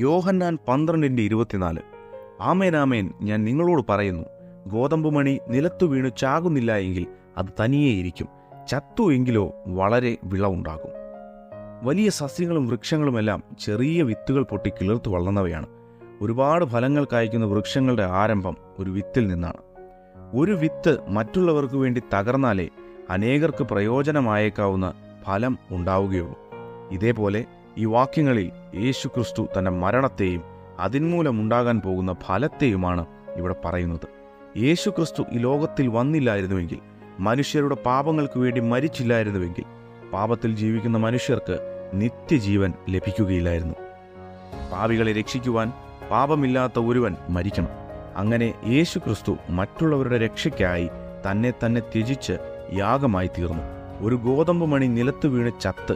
യോഹന്നാൻ 12:24. ആമേൻ ആമേൻ, ഞാൻ നിങ്ങളോട് പറയുന്നു, ഗോതമ്പ് മണി നിലത്തു വീണു ചാകുന്നില്ല എങ്കിൽ അത് തനിയേയിരിക്കും, ചത്തു എങ്കിലോ വളരെ വിളവുണ്ടാകും. വലിയ സസ്യങ്ങളും വൃക്ഷങ്ങളുമെല്ലാം ചെറിയ വിത്തുകൾ പൊട്ടി കിളിർത്തു വളർന്നവയാണ്. ഒരുപാട് ഫലങ്ങൾ കായ്ക്കുന്ന വൃക്ഷങ്ങളുടെ ആരംഭം ഒരു വിത്തിൽ നിന്നാണ്. ഒരു വിത്ത് മറ്റുള്ളവർക്ക് വേണ്ടി തകർന്നാലേ അനേകർക്ക് പ്രയോജനമായേക്കാവുന്ന ഫലം ഉണ്ടാവുകയുള്ളൂ. ഇതേപോലെ ഈ വാക്യങ്ങളിൽ യേശുക്രിസ്തു തന്റെ മരണത്തെയും അതിന്മൂലമുണ്ടാകാൻ പോകുന്ന ഫലത്തെയുമാണ് ഇവിടെ പറയുന്നത്. യേശുക്രിസ്തു ഈ ലോകത്തിൽ വന്നില്ലായിരുന്നുവെങ്കിൽ, മനുഷ്യരുടെ പാപങ്ങൾക്ക് വേണ്ടി മരിച്ചില്ലായിരുന്നുവെങ്കിൽ, പാപത്തിൽ ജീവിക്കുന്ന മനുഷ്യർക്ക് നിത്യജീവൻ ലഭിക്കുകയില്ലായിരുന്നു. പാപികളെ രക്ഷിക്കുവാൻ പാപമില്ലാത്ത ഒരുവൻ മരിക്കണം. അങ്ങനെ യേശുക്രിസ്തു മറ്റുള്ളവരുടെ രക്ഷയ്ക്കായി തന്നെ ത്യജിച്ച് യാഗമായി തീർന്നു. ഒരു ഗോതമ്പ് മണി നിലത്ത് വീണ് ചത്ത്